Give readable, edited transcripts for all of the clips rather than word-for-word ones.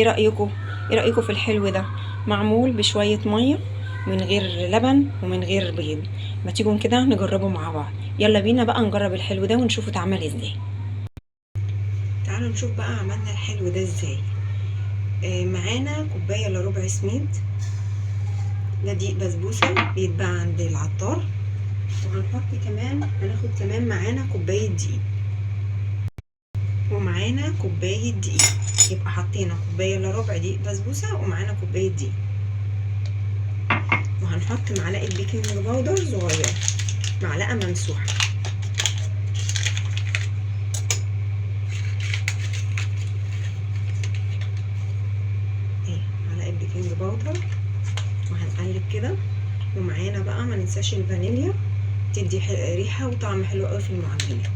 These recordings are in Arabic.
ايه رأيكم في الحلو ده؟ معمول بشوية مية، من غير لبن ومن غير بيض. ما تيجوا كده نجربه مع بعض. يلا بينا بقى نجرب الحلو ده ونشوفه اتعمل ازاي. تعالوا نشوف بقى عملنا الحلو ده ازاي. معانا كوباية الا ربع سميد، ده دقيق بسبوسة بيتباع عند العطار، هناخد كمان معانا كوباية دقيق، ومعانا كوباية دقيق. يبقى حطينا كوباية الا ربع دقيق بسبوسة ومعانا كوباية دقيق، وهنحط معلقة بيكنج باودر صغيرة، معلقة ممسوحة. معلقة بيكنج باودر، وهنقلب كده. ومعانا بقى ما ننساش الفانيليا، تدي ريحة وطعم حلو قوي في المعجنات.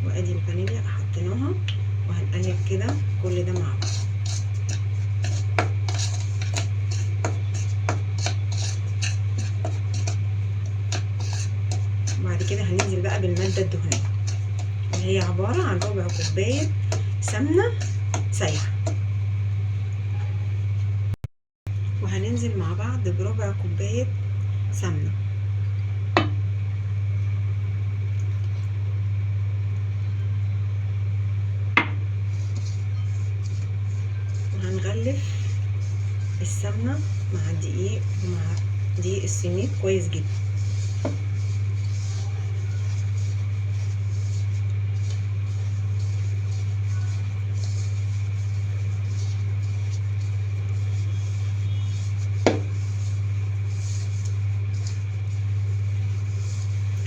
وادي الفانيليا حطيناها، وهنقلب كده كل ده مع بعض. وبعد كده هننزل بقى بالمادة الدهنية، اللي هي عبارة عن ربع كوباية سمنة سايحة، وهننزل مع بعض بربع كوباية سمنة، وهنغلف السمنة مع الدقيق ومع دقيق السميد كويس جدا.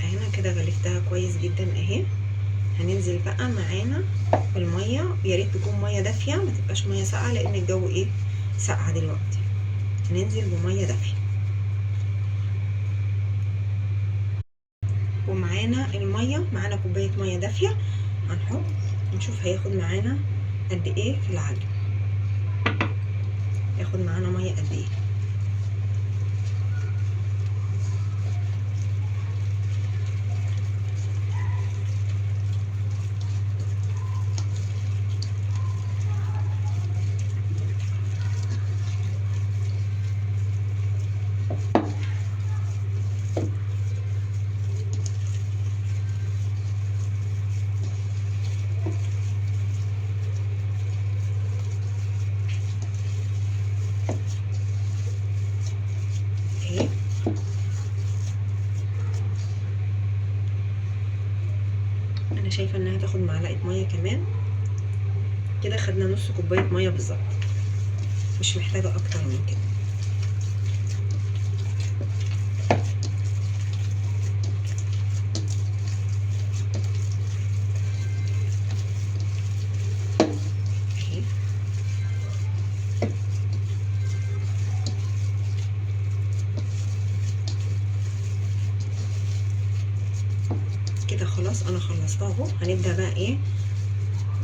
هنا كده غلفتها كويس جدا اهي. هننزل بقى معانا بالميه، يا ريت تكون ميه دافيه، ما تبقاش ميه ساقعه لان الجو ساقعه دلوقتي. هننزل بميه دافيه، ومعانا الميه، معانا كوبايه ميه دافيه. هنحط نشوف هياخد معانا قد ايه في العجن، ياخد معانا ميه قد ايه. انا شايفه انها تاخد معلقه ميه كمان، كده خدنا نص كوبايه ميه بالظبط، مش محتاجه اكتر من كده. كده خلاص انا خلصتها اهو. هنبدا بقى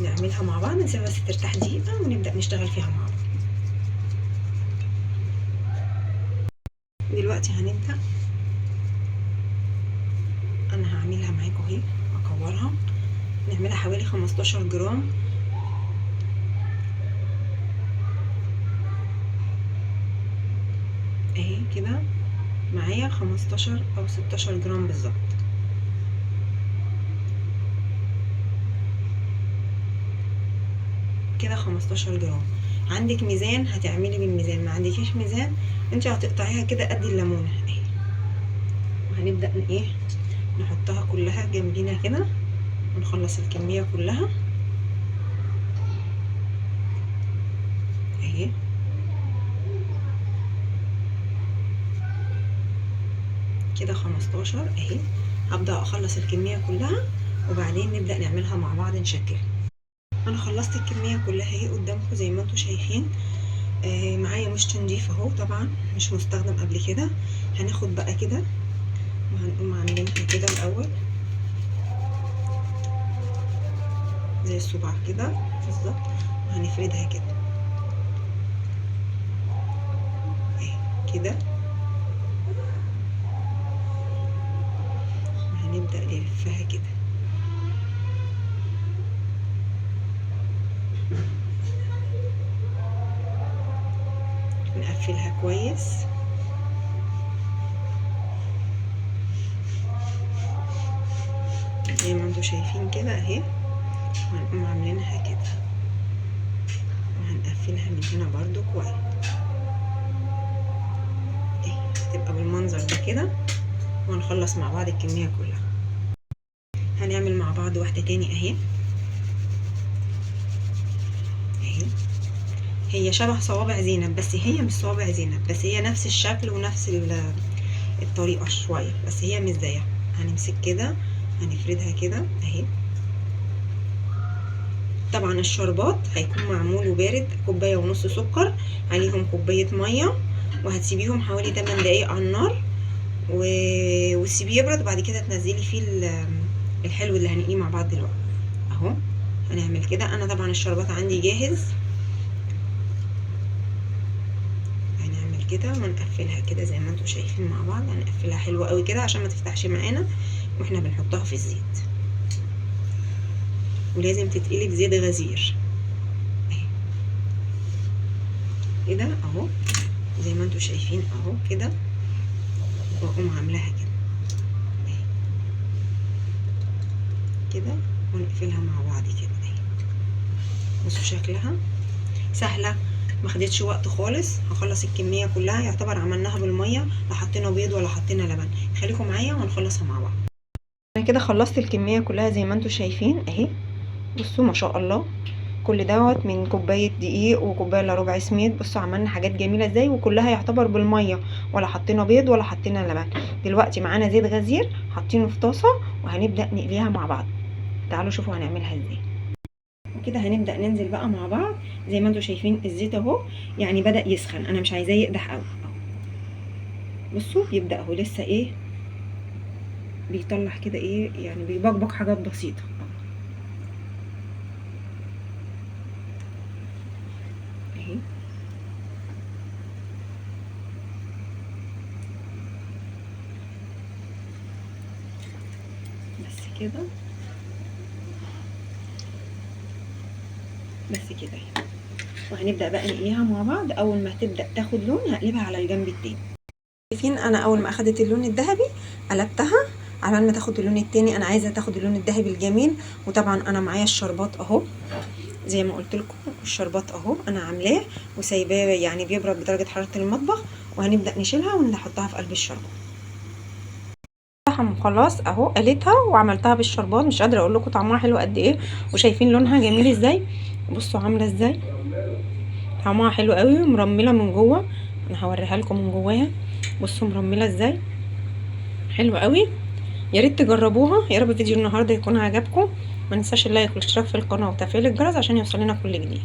نعملها مع بعض، نسيبها بس ترتاح دقيقه ونبدا نشتغل فيها مع بعض. دلوقتي هنبدا، انا هعملها معاكم اهي، اكورها. نعملها حوالي 15 جرام اهي كده، معايا 15 او 16 جرام بالظبط. كده 15 جرام. عندك ميزان هتعملي بالميزان، ما عندكيش ميزان انت هتقطعيها كده قد الليمونه اهي. وهنبدا نحطها كلها جنبينا كده، ونخلص الكميه كلها اهي. كده 15 اهي. هبدا اخلص الكميه كلها، وبعدين نبدا نعملها مع بعض نشكل. انا خلصت الكميه كلها اهي قدامكم زي ما انتم شايفين. معايا مشط نضيف اهو، طبعا مش مستخدم قبل كده. هناخد بقى كده وهنقوم عاملينها كده الاول زي الصباع كده بالظبط، وهنفردها كده اهي كده. وهنبدا نلفها كده ونقفلها كويس. زي ما انتوا شايفين كده اهي، وهنقوم عاملينها كده وهنقفلها من هنا برضو كويس اهي، هتبقى بالمنظر ده كده. وهنخلص مع بعض الكمية كلها. هنعمل مع بعض واحدة تاني اهي. اهي هي شبه صوابع زينب، بس هي مش صوابع زينب، بس هي نفس الشكل ونفس الطريقة شوية، بس هي مش زيها. هنمسك كده، هنفردها كده اهي. طبعا الشربات هيكون معمول وبارد، كوباية ونص سكر عليهم كوباية مية، وهتسيبيهم حوالي 8 دقايق على النار وتسيبيه يبرد، وبعد كده تنزلي فيه الحلو اللي هنقليه مع بعض دلوقتي اهو. هنعمل كده. انا طبعا الشربات عندي جاهز. هنعمل كده ونقفلها كده زي ما انتم شايفين مع بعض. هنقفلها حلوة قوي كده عشان ما تفتحش معانا واحنا بنحطها في الزيت، ولازم تتقلي بزيت غزير كده اهو زي ما انتم شايفين اهو كده. واقوم عاملاها كده كده ونقفلها مع بعض كده اهي. بصوا شكلها سهله، ما خدتش وقت خالص. هخلص الكميه كلها، يعتبر عملناها بالميه، لا حطينا بيض ولا حطينا لبن. خليكم معايا وهنخلصها مع بعض. انا كده خلصت الكميه كلها زي ما انتم شايفين اهي. بصوا ما شاء الله، كل دوت من كوبايه دقيق وكوبايه الا ربع سميد. بصوا عملنا حاجات جميله ازاي، وكلها يعتبر بالميه، ولا حطينا بيض ولا حطينا لبن. دلوقتي معانا زيت غزير حاطينه في طاسه، وهنبدا نقليها مع بعض. تعالوا شوفوا هنعملها ازاي. وكده هنبدا ننزل بقى مع بعض. زي ما انتم شايفين الزيت اهو يعني بدا يسخن، انا مش عايزاه يقدح قوي. بصوا بيبدا اهو لسه ايه، بيطلع كده ايه يعني، بيبقبق حاجات بسيطه اهي. بس كده، بس كده اهي. وهنبدا بقى نقليها مع بعض. اول ما تبدا تاخد لون هقلبها على الجنب التاني. شايفين انا اول ما اخدت اللون الذهبي قلبتها على ما تاخد اللون التاني. انا عايزه تاخد اللون الذهبي الجميل. وطبعا انا معايا الشربات اهو زي ما قلت لكم. الشربات اهو انا عاملاه وسايباه يعني بيبرد بدرجه حراره المطبخ، وهنبدا نشيلها ونحطها في قلب الشربات. خلاص اهو قليتها وعملتها بالشربات. مش قادره اقول لكم طعمها حلو قد ايه، وشايفين لونها جميل ازاي. بصوا عامله ازاي، طعمها حلو قوي، مرمله من جوه. انا هوريها لكم من جواها. بصوا مرمله ازاي، حلوه قوي. يا ريت تجربوها. يا رب فيديو النهارده يكون عجبكم. ما ننساش اللايك والاشتراك في القناه وتفعيل الجرس عشان يوصلنا كل جديد.